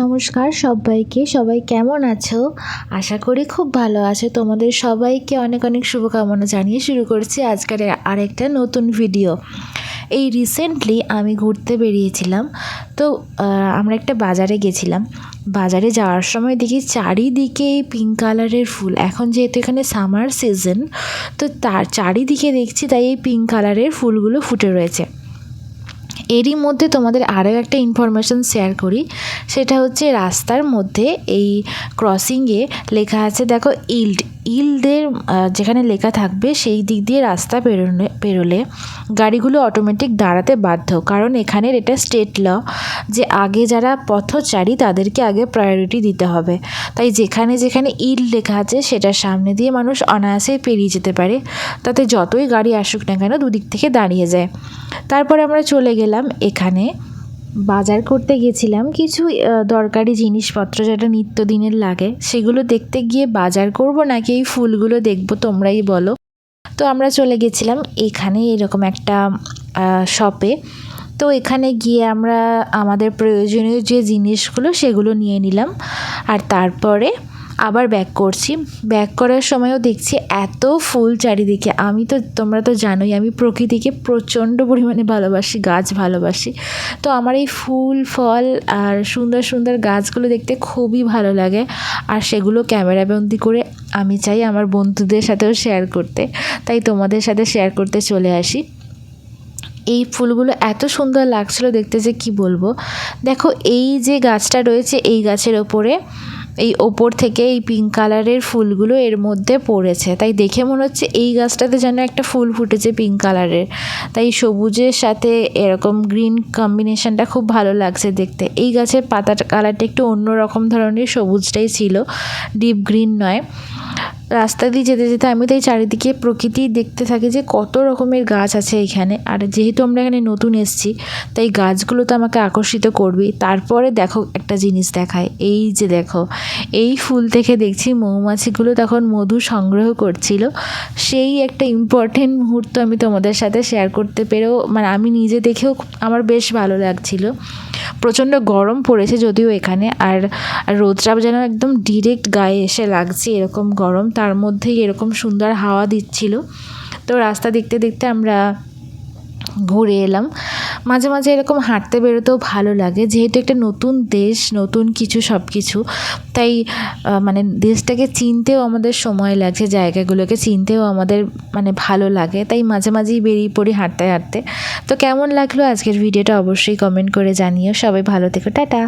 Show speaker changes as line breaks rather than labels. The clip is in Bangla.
নমস্কার সবাইকে। সবাই কেমন আছো? আশা করি খুব ভালো আছো। তোমাদের সবাইকে অনেক অনেক শুভকামনা জানিয়ে শুরু করছি আজকের আরেকটা নতুন ভিডিও। এই রিসেন্টলি আমি ঘুরতে বেরিয়েছিলাম। তো আমরা একটা বাজারে গেছিলাম। বাজারে যাওয়ার সময় দেখি চারিদিকে এই পিঙ্ক কালারের ফুল। এখন যেহেতু এখানে সামার সিজন, তো তার চারিদিকে দেখছি তাই এই পিঙ্ক কালারের ফুলগুলো ফুটে রয়েছে। এরই মধ্যে তোমাদের আরও একটা ইনফরমেশান শেয়ার করি, সেটা হচ্ছে রাস্তার মধ্যে এই ক্রসিংয়ে লেখা আছে, দেখো ইল্ডের যেখানে লেখা থাকবে সেই দিক দিয়ে রাস্তা পেরোলে গাড়িগুলো অটোমেটিক দাঁড়াতে বাধ্য, কারণ এখানের এটা স্টেট ল যে আগে যারা পথচারী তাদেরকে আগে প্রায়োরিটি দিতে হবে। তাই যেখানে যেখানে ইল্ড লেখা আছে সেটার সামনে দিয়ে মানুষ অনায়াসেই পেরিয়ে যেতে পারে, তাতে যতই গাড়ি আসুক না কেন দুদিক থেকে দাঁড়িয়ে যায়। তারপরে আমরা চলে গেলাম, এখানে বাজার করতে গেছিলাম কিছু দরকারি জিনিসপত্র যেটা নিত্যদিনের লাগে, সেগুলো দেখতে গিয়ে বাজার করব নাকি এই ফুলগুলো দেখব তোমরাই বলো। তো আমরা চলে গেছিলাম এখানে এরকম একটা শপে। তো এখানে গিয়ে আমরা আমাদের প্রয়োজনীয় যে জিনিসগুলো সেগুলো নিয়ে নিলাম, আর তারপরে আবার ব্যাক করছি। ব্যাক করার সময়ও দেখছি এত ফুল চারিদিকে। তোমরা তো জানোই আমি প্রকৃতিকে প্রচণ্ড পরিমাণে ভালোবাসি, গাছ ভালোবাসি। তো আমার এই ফুল ফল আর সুন্দর সুন্দর গাছগুলো দেখতে খুবই ভালো লাগে, আর সেগুলো ক্যামেরাবন্দি করে আমি চাই আমার বন্ধুদের সাথেও শেয়ার করতে, তাই তোমাদের সাথে শেয়ার করতে চলে আসি। এই ফুলগুলো এত সুন্দর লাগছিল দেখতে যে কি বলবো। দেখো এই যে গাছটা রয়েছে, এই গাছের ওপরে এই ওপর থেকে এই পিঙ্ক কালারের ফুলগুলো এর মধ্যে পড়েছে, তাই দেখে মনে হচ্ছে এই গাছটাতে যেন একটা ফুল ফুটেছে পিঙ্ক কালারের। তাই সবুজের সাথে এরকম গ্রিন কম্বিনেশনটা খুব ভালো লাগছে দেখতে। এই গাছের পাতার কালারটা একটু অন্য রকম ধরনের, সবুজটাই ছিল, ডিপ গ্রিন নয়। রাস্তা দিয়ে যেতে যেতে আমি তাই চারিদিকে প্রকৃতি দেখতে থাকি যে কত রকমের গাছ আছে এখানে। আর যেহেতু আমরা এখানে নতুন এসেছি তাই গাছগুলো তো আমাকে আকর্ষিত করবেই। তারপরে দেখো একটা জিনিস দেখায়, এই যে দেখো এই ফুল থেকে দেখছি মৌমাছিগুলো তখন মধু সংগ্রহ করছিল। সেই একটা ইম্পর্টেন্ট মুহূর্ত আমি তোমাদের সাথে শেয়ার করতে পেরেও আমি নিজে দেখেও আমার বেশ ভালো লাগছিল। প্রচণ্ড গরম পড়েছে যদিও এখানে, আর রোদটা যেন একদম ডিরেক্ট গায়ে এসে লাগছে, এরকম গরম, তার মধ্যেই এরকম সুন্দর হাওয়া দিচ্ছিল। তো রাস্তা দেখতে দেখতে আমরা ঘুরে এলাম। মাঝে মাঝে এরকম হাঁটতে বেরোতেও ভালো লাগে, যেহেতু একটা নতুন দেশ, নতুন কিছু সব কিছু, তাই দেশটাকে চিনতেও আমাদের সময় লাগছে, জায়গাগুলোকে চিনতেও আমাদের ভালো লাগে, তাই মাঝে মাঝেই বেরিয়ে পড়ি হাঁটতে হাঁটতে। তো কেমন লাগলো আজকের ভিডিওটা অবশ্যই কমেন্ট করে জানিও। সবাই ভালো থেকো, টাটা।